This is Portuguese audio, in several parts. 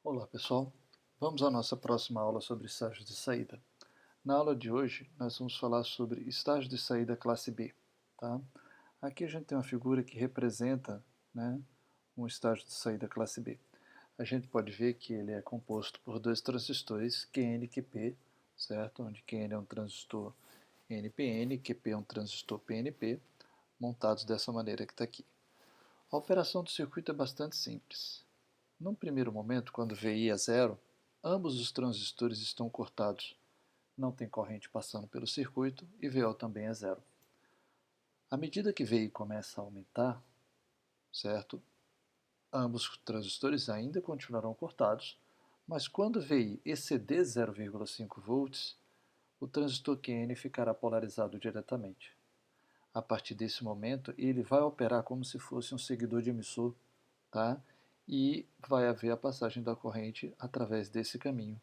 Olá pessoal, vamos à nossa próxima aula sobre estágio de saída. Na aula de hoje nós vamos falar sobre estágio de saída classe B. Tá? Aqui a gente tem uma figura que representa, né, um estágio de saída classe B. A gente pode ver que ele é composto por dois transistores QN e QP, certo? Onde QN é um transistor NPN e QP é um transistor PNP, montados dessa maneira que está aqui. A operação do circuito é bastante simples. Num primeiro momento, quando VI é zero, ambos os transistores estão cortados. Não tem corrente passando pelo circuito e VO também é zero. À medida que VI começa a aumentar, certo? Ambos os transistores ainda continuarão cortados, mas quando VI exceder 0,5 volts, o transistor QN ficará polarizado diretamente. A partir desse momento, ele vai operar como se fosse um seguidor de emissor, tá? E vai haver a passagem da corrente através desse caminho.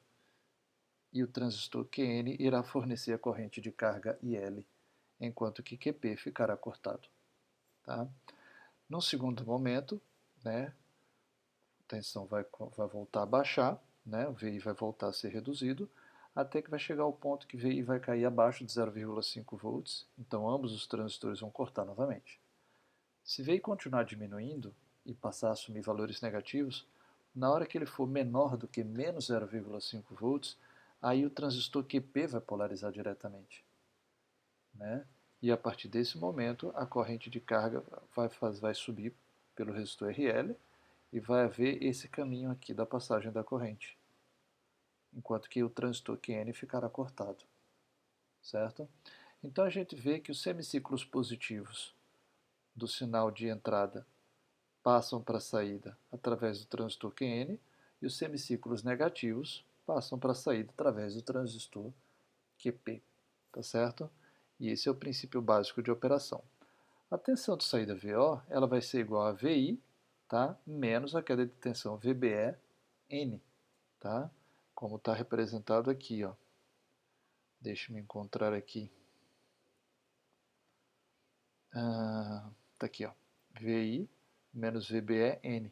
E o transistor QN irá fornecer a corrente de carga IL, enquanto que QP ficará cortado. Tá? No segundo momento, né, a tensão vai voltar a baixar, né, o VI vai voltar a ser reduzido, até que vai chegar ao ponto que VI vai cair abaixo de 0,5 volts, então ambos os transistores vão cortar novamente. Se VI continuar diminuindo e passar a assumir valores negativos, na hora que ele for menor do que menos 0,5 volts, aí o transistor QP vai polarizar diretamente. Né? E a partir desse momento, a corrente de carga vai subir pelo resistor RL e vai haver esse caminho aqui da passagem da corrente, enquanto que o transistor QN ficará cortado. Certo? Então a gente vê que os semiciclos positivos do sinal de entrada passam para a saída através do transistor QN e os semiciclos negativos passam para a saída através do transistor QP, tá certo? E esse é o princípio básico de operação. A tensão de saída VO ela vai ser igual a VI, tá? Menos a queda de tensão VBE N, tá? Como está representado aqui, ó. Deixa eu encontrar aqui. Tá aqui, ó. VI menos VBE N.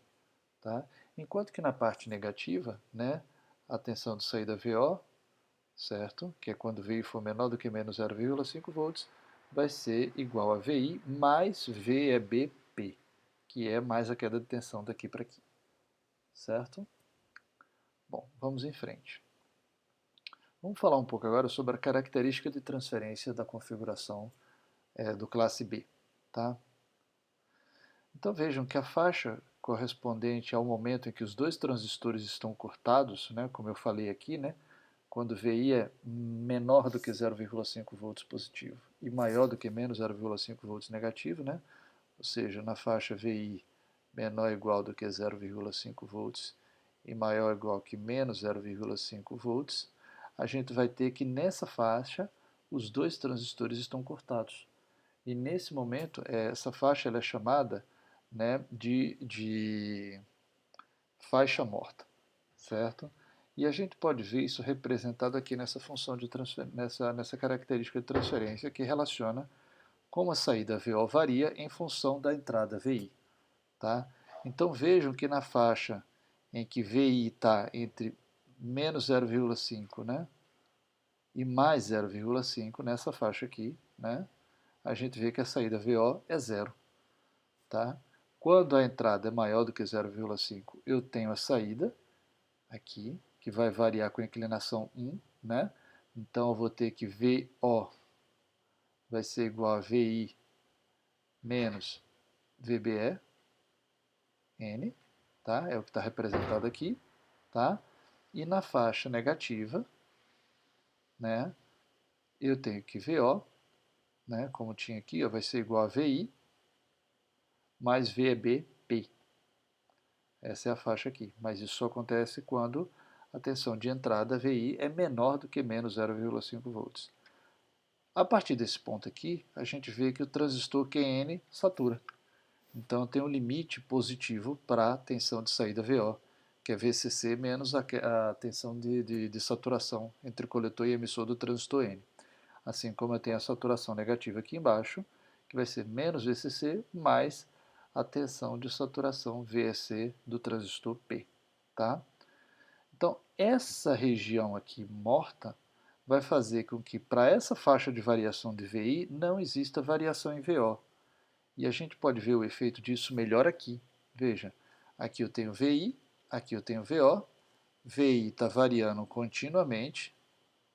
Tá? Enquanto que na parte negativa, né, a tensão de saída VO, certo? Que é quando VI for menor do que menos 0,5 volts, vai ser igual a VI mais VEBP, que é mais a queda de tensão daqui para aqui. Certo? Bom, vamos em frente. Vamos falar um pouco agora sobre a característica de transferência da configuração do classe B. Tá? Então vejam que a faixa correspondente ao momento em que os dois transistores estão cortados, né, como eu falei aqui, né, quando VI é menor do que 0,5 volts positivo e maior do que menos 0,5 volts negativo, né, ou seja, na faixa VI menor ou igual do que 0,5 volts e maior ou igual que menos 0,5 volts, a gente vai ter que nessa faixa os dois transistores estão cortados. E nesse momento, essa faixa ela é chamada, né, de faixa morta, certo? E a gente pode ver isso representado aqui nessa função de nessa característica de transferência que relaciona como a saída VO varia em função da entrada VI. Tá? Então vejam que na faixa em que VI está entre menos 0,5, né, e mais 0,5, nessa faixa aqui, né, a gente vê que a saída VO é zero. Tá? Quando a entrada é maior do que 0,5, eu tenho a saída aqui, que vai variar com a inclinação 1, né? Então eu vou ter que VO vai ser igual a VI menos VBE, N, tá? É o que está representado aqui, tá? E na faixa negativa, né, eu tenho que VO, né, como tinha aqui, ó, vai ser igual a VI mais VEBP. Essa é a faixa aqui, mas isso só acontece quando a tensão de entrada VI é menor do que menos 0,5 volts. A partir desse ponto aqui, a gente vê que o transistor QN satura. Então tem um limite positivo para a tensão de saída VO, que é VCC menos a tensão de saturação entre coletor e emissor do transistor N. Assim como eu tenho a saturação negativa aqui embaixo, que vai ser menos VCC mais a tensão de saturação VEC do transistor P. Tá? Então, essa região aqui morta vai fazer com que para essa faixa de variação de VI não exista variação em VO. E a gente pode ver o efeito disso melhor aqui. Veja, aqui eu tenho VI, aqui eu tenho VO. VI está variando continuamente,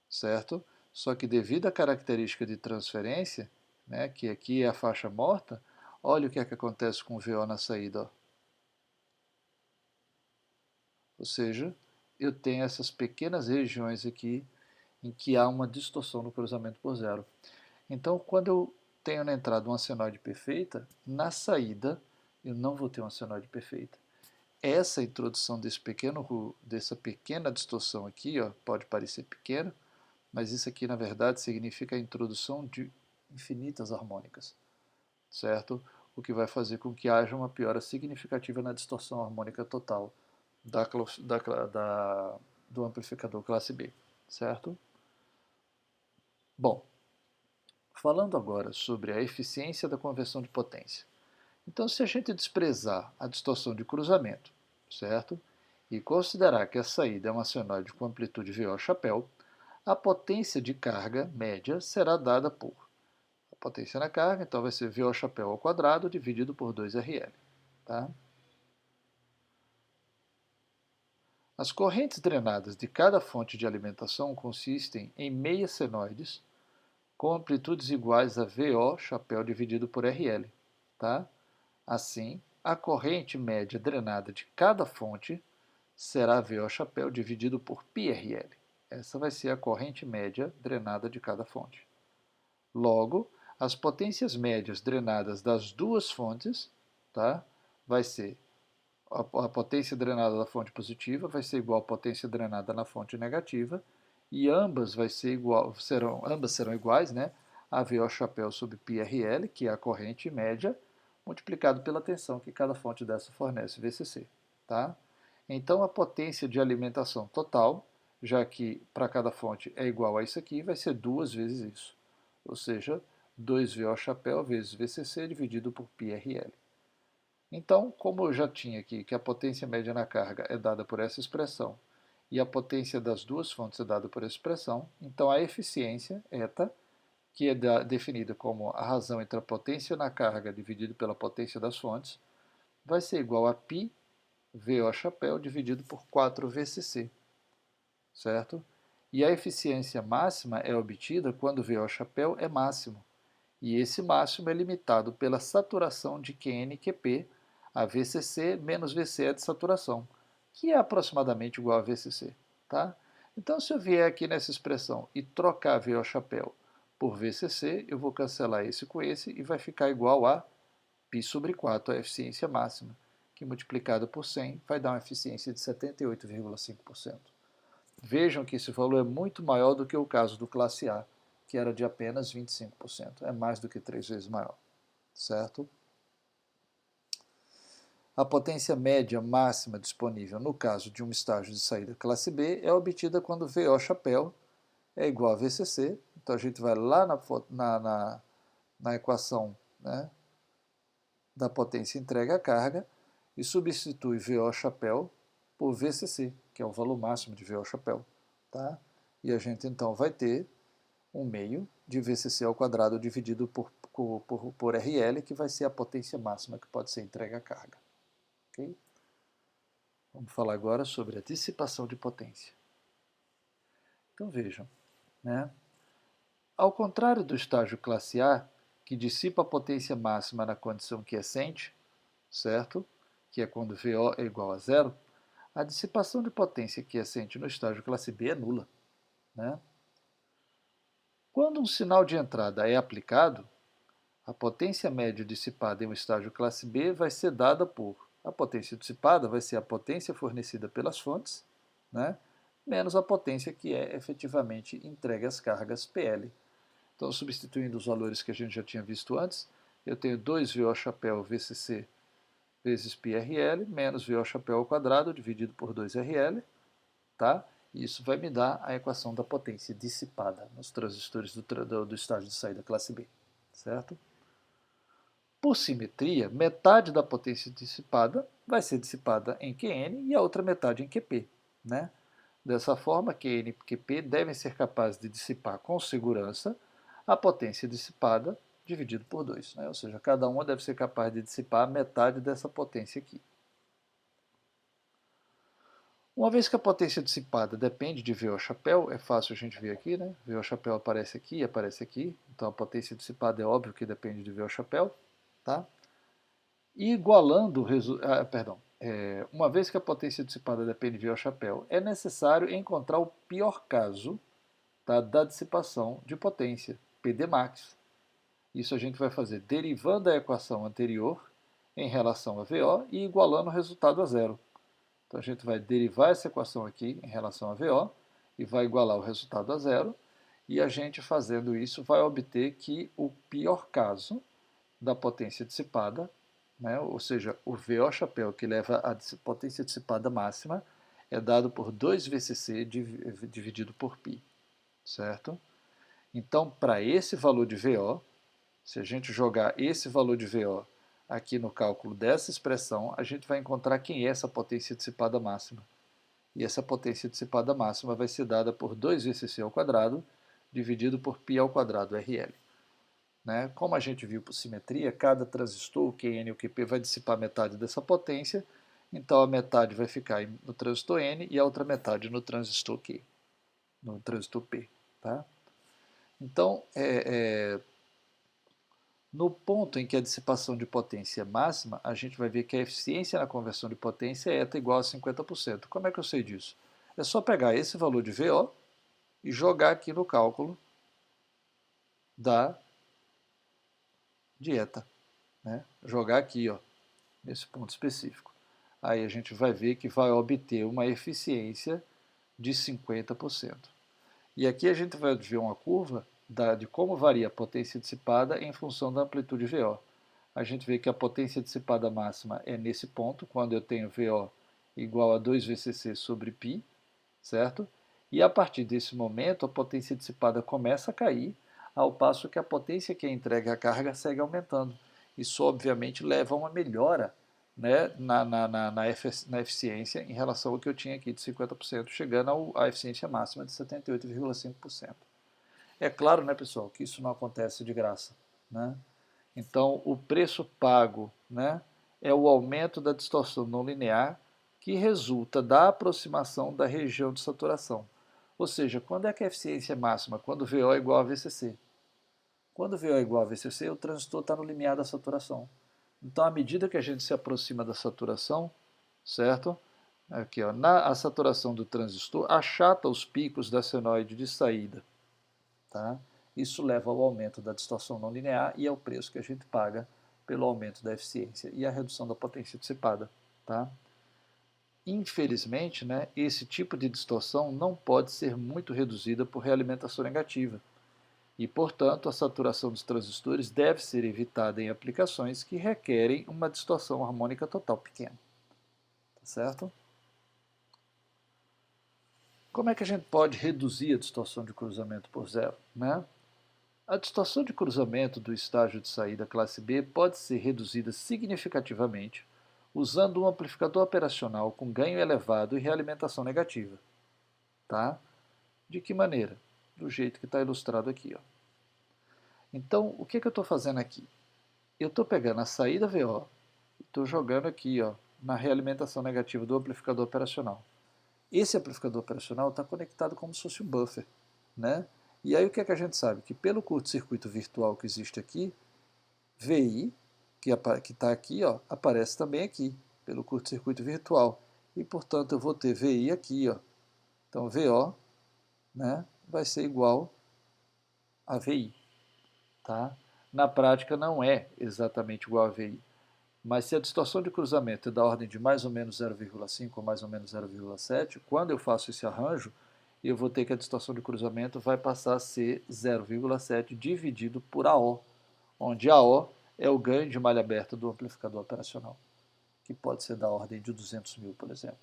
certo? Só que devido à característica de transferência, né, que aqui é a faixa morta, olha o que é que acontece com o VO na saída. Ó. Ou seja, eu tenho essas pequenas regiões aqui em que há uma distorção no cruzamento por zero. Então, quando eu tenho na entrada uma senoide perfeita, na saída eu não vou ter uma senoide perfeita. Essa introdução dessa pequena distorção aqui, ó, pode parecer pequena, mas isso aqui na verdade significa a introdução de infinitas harmônicas, certo? O que vai fazer com que haja uma piora significativa na distorção harmônica total do amplificador classe B, certo? Bom, falando agora sobre a eficiência da conversão de potência. Então, se a gente desprezar a distorção de cruzamento, certo? E considerar que a saída é uma senoide com amplitude VO chapéu, a potência de carga média será dada por a potência na carga, então vai ser VO chapéu ao quadrado dividido por 2RL. Tá? As correntes drenadas de cada fonte de alimentação consistem em meias senoides com amplitudes iguais a VO chapéu dividido por RL. Tá? Assim, a corrente média drenada de cada fonte será VO chapéu dividido por πRL. Essa vai ser a corrente média drenada de cada fonte. Logo, as potências médias drenadas das duas fontes, tá, vai ser a potência drenada da fonte positiva vai ser igual à potência drenada na fonte negativa, e ambas serão iguais, né, a VO chapéu sobre πRL, que é a corrente média, multiplicado pela tensão que cada fonte dessa fornece, VCC. Tá? Então, a potência de alimentação total, já que para cada fonte é igual a isso aqui, vai ser 2 vezes isso. Ou seja, 2VO chapéu vezes VCC dividido por πRL. Então, como eu já tinha aqui que a potência média na carga é dada por essa expressão e a potência das duas fontes é dada por essa expressão, então a eficiência, eta, que é definida como a razão entre a potência na carga dividido pela potência das fontes, vai ser igual a π VO chapéu dividido por 4 VCC, certo? E a eficiência máxima é obtida quando o VO chapéu é máximo, e esse máximo é limitado pela saturação de QN/QP, a VCC menos VC de saturação, que é aproximadamente igual a VCC. Tá? Então, se eu vier aqui nessa expressão e trocar VO chapéu por VCC, eu vou cancelar esse com esse e vai ficar igual a π sobre 4, a eficiência máxima, que multiplicado por 100 vai dar uma eficiência de 78,5%. Vejam que esse valor é muito maior do que o caso do classe A, que era de apenas 25%. É mais do que 3 vezes maior, certo? A potência média máxima disponível no caso de um estágio de saída classe B é obtida quando VO chapéu é igual a VCC. Então a gente vai lá na equação, né, da potência entregue à carga e substitui VO chapéu por VCC, que é o valor máximo de VO chapéu. Tá? E a gente então vai ter 1/2 de VCC ao quadrado dividido por RL, que vai ser a potência máxima que pode ser entregue à carga. Okay? Vamos falar agora sobre a dissipação de potência. Então vejam, né? Ao contrário do estágio classe A, que dissipa a potência máxima na condição quiescente, certo? Que é quando VO é igual a zero, a dissipação de potência quiescente no estágio classe B é nula. Né? Quando um sinal de entrada é aplicado, a potência média dissipada em um estágio classe B vai ser dada por a potência dissipada vai ser a potência fornecida pelas fontes, né, menos a potência que é efetivamente entregue às cargas PL. Então, substituindo os valores que a gente já tinha visto antes, eu tenho 2VO chapéu VCC vezes πRL menos VO chapéu ao quadrado dividido por 2RL, tá? E isso vai me dar a equação da potência dissipada nos transistores do estágio de saída classe B, certo? Por simetria, metade da potência dissipada vai ser dissipada em Qn e a outra metade em Qp. Né? Dessa forma, Qn e Qp devem ser capazes de dissipar com segurança a potência dissipada dividido por 2. Né? Ou seja, cada uma deve ser capaz de dissipar metade dessa potência aqui. Uma vez que a potência dissipada depende de VO chapéu, é fácil a gente ver aqui, né? VO chapéu aparece aqui, então a potência dissipada é óbvio que depende de VO chapéu, tá? E igualando, uma vez que a potência dissipada depende de VO chapéu, é necessário encontrar o pior caso, tá, da dissipação de potência, PD max. Isso a gente vai fazer derivando a equação anterior em relação a VO e igualando o resultado a zero. Então a gente vai derivar essa equação aqui em relação a VO e vai igualar o resultado a zero. E a gente fazendo isso vai obter que o pior caso da potência dissipada, né, ou seja, o VO chapéu que leva a potência dissipada máxima, é dado por 2 VCC dividido por π, certo? Então, para esse valor de VO, se a gente jogar esse valor de VO aqui no cálculo dessa expressão, a gente vai encontrar quem é essa potência dissipada máxima. E essa potência dissipada máxima vai ser dada por 2 VCC ao quadrado dividido por π ao quadrado RL. Né? Como a gente viu por simetria, cada transistor, o Qn e o Qp, vai dissipar metade dessa potência, então a metade vai ficar no transistor N e a outra metade no transistor Q, no transistor P. Tá? Então, no ponto em que a dissipação de potência é máxima, a gente vai ver que a eficiência na conversão de potência é eta igual a 50%. Como é que eu sei disso? É só pegar esse valor de VO e jogar aqui no cálculo da dieta. Né? Jogar aqui, ó, nesse ponto específico. Aí a gente vai ver que vai obter uma eficiência de 50%. E aqui a gente vai ver uma curva de como varia a potência dissipada em função da amplitude VO. A gente vê que a potência dissipada máxima é nesse ponto, quando eu tenho VO igual a 2 VCC sobre π, certo? E a partir desse momento, a potência dissipada começa a cair, ao passo que a potência que é entregue à carga segue aumentando. Isso, obviamente, leva a uma melhora, né, na eficiência em relação ao que eu tinha aqui de 50%, chegando à eficiência máxima de 78,5%. É claro, né, pessoal, que isso não acontece de graça. Né? Então, o preço pago, né, é o aumento da distorção não linear que resulta da aproximação da região de saturação. Ou seja, quando é que a eficiência é máxima? Quando VO é igual a VCC. Quando VO é igual a VCC, o transistor está no limiar da saturação. Então, à medida que a gente se aproxima da saturação, certo? Aqui, ó, a saturação do transistor achata os picos da senoide de saída. Tá? Isso leva ao aumento da distorção não linear e ao preço que a gente paga pelo aumento da eficiência e a redução da potência dissipada. Tá? Infelizmente, né, esse tipo de distorção não pode ser muito reduzida por realimentação negativa e, portanto, a saturação dos transistores deve ser evitada em aplicações que requerem uma distorção harmônica total pequena. Tá certo? Como é que a gente pode reduzir a distorção de cruzamento por zero? Né? A distorção de cruzamento do estágio de saída classe B pode ser reduzida significativamente usando um amplificador operacional com ganho elevado e realimentação negativa. Tá? De que maneira? Do jeito que está ilustrado aqui. Ó. Então, o que eu estou fazendo aqui? Eu estou pegando a saída VO e estou jogando aqui, ó, na realimentação negativa do amplificador operacional. Esse amplificador operacional está conectado como se fosse um buffer. Né? E aí o que a gente sabe? Que pelo curto-circuito virtual que existe aqui, VI, que está aqui, ó, aparece também aqui, pelo curto-circuito virtual. E, portanto, eu vou ter VI aqui. Ó. Então, VO, né, vai ser igual a VI. Tá? Na prática, não é exatamente igual a VI. Mas se a distorção de cruzamento é da ordem de mais ou menos 0,5 ou mais ou menos 0,7, quando eu faço esse arranjo, eu vou ter que a distorção de cruzamento vai passar a ser 0,7 dividido por AO, onde AO é o ganho de malha aberta do amplificador operacional, que pode ser da ordem de 200 mil, por exemplo.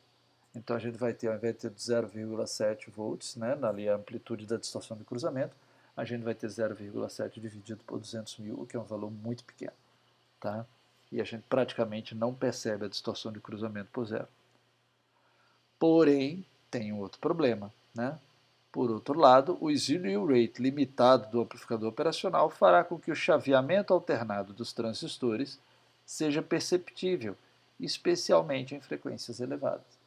Então a gente vai ter, ao invés de ter 0,7 volts, né, ali a amplitude da distorção de cruzamento, a gente vai ter 0,7 dividido por 200 mil, o que é um valor muito pequeno. Tá? E a gente praticamente não percebe a distorção de cruzamento por zero. Porém, tem um outro problema, né? Por outro lado, o slew rate limitado do amplificador operacional fará com que o chaveamento alternado dos transistores seja perceptível, especialmente em frequências elevadas.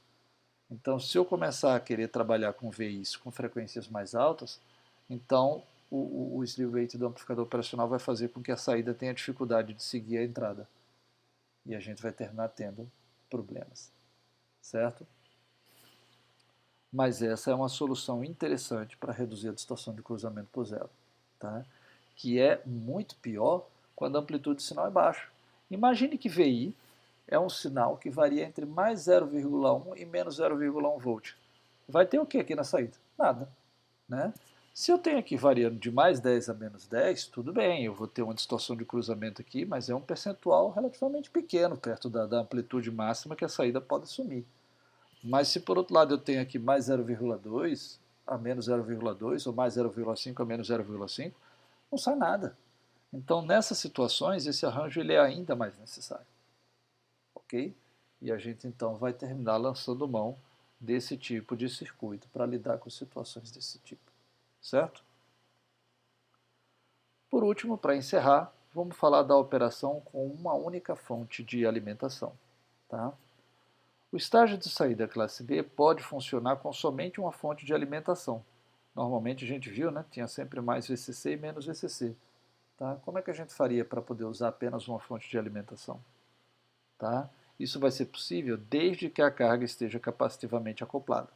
Então, se eu começar a querer trabalhar com VIs com frequências mais altas, então o slew rate do amplificador operacional vai fazer com que a saída tenha dificuldade de seguir a entrada. E a gente vai terminar tendo problemas, certo? Mas essa é uma solução interessante para reduzir a distorção de cruzamento por zero, tá? Que é muito pior quando a amplitude do sinal é baixa. Imagine que VI é um sinal que varia entre mais 0,1 e menos 0,1 volt. Vai ter o que aqui na saída? Nada, né? Se eu tenho aqui variando de mais 10 a menos 10, tudo bem, eu vou ter uma distorção de cruzamento aqui, mas é um percentual relativamente pequeno, perto da amplitude máxima que a saída pode assumir. Mas se por outro lado eu tenho aqui mais 0,2 a menos 0,2 ou mais 0,5 a menos 0,5, não sai nada. Então nessas situações esse arranjo ele é ainda mais necessário. Ok? E a gente então vai terminar lançando mão desse tipo de circuito para lidar com situações desse tipo. Certo? Por último, para encerrar, vamos falar da operação com uma única fonte de alimentação. Tá? O estágio de saída classe B pode funcionar com somente uma fonte de alimentação. Normalmente a gente viu, né? Tinha sempre mais VCC e menos VCC. Tá? Como é que a gente faria para poder usar apenas uma fonte de alimentação? Tá? Isso vai ser possível desde que a carga esteja capacitivamente acoplada.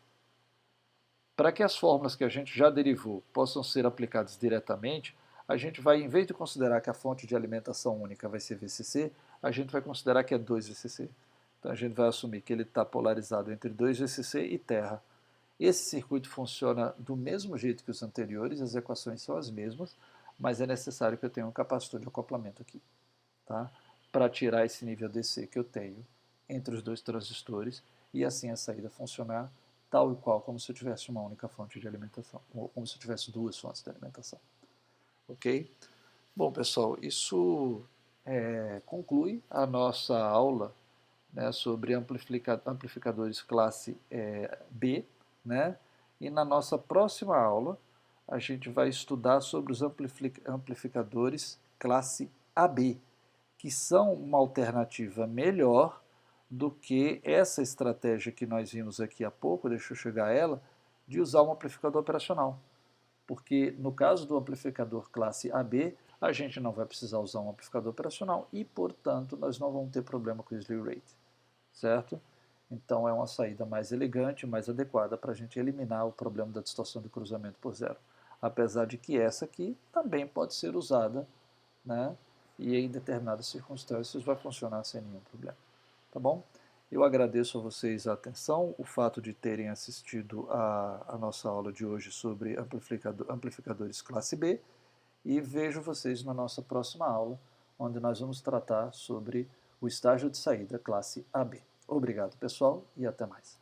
Para que as fórmulas que a gente já derivou possam ser aplicadas diretamente, a gente vai, em vez de considerar que a fonte de alimentação única vai ser VCC, a gente vai considerar que é 2 VCC. Então a gente vai assumir que ele está polarizado entre 2 VCC e terra. Esse circuito funciona do mesmo jeito que os anteriores, as equações são as mesmas, mas é necessário que eu tenha um capacitor de acoplamento aqui, tá? Para tirar esse nível DC que eu tenho entre os dois transistores e assim a saída funcionar tal e qual como se eu tivesse uma única fonte de alimentação, ou como se eu tivesse duas fontes de alimentação. Ok? Bom, pessoal, isso conclui a nossa aula, né, sobre amplificadores classe B, né? E na nossa próxima aula a gente vai estudar sobre os amplificadores classe AB, que são uma alternativa melhor do que essa estratégia que nós vimos aqui há pouco, deixa eu chegar a ela, de usar um amplificador operacional. Porque no caso do amplificador classe AB, a gente não vai precisar usar um amplificador operacional e, portanto, nós não vamos ter problema com o slew rate, certo? Então é uma saída mais elegante, mais adequada para a gente eliminar o problema da distorção de cruzamento por zero. Apesar de que essa aqui também pode ser usada, né? E em determinadas circunstâncias vai funcionar sem nenhum problema. Tá bom? Eu agradeço a vocês a atenção, o fato de terem assistido a nossa aula de hoje sobre amplificadores classe B e vejo vocês na nossa próxima aula, onde nós vamos tratar sobre o estágio de saída classe AB. Obrigado, pessoal, e até mais.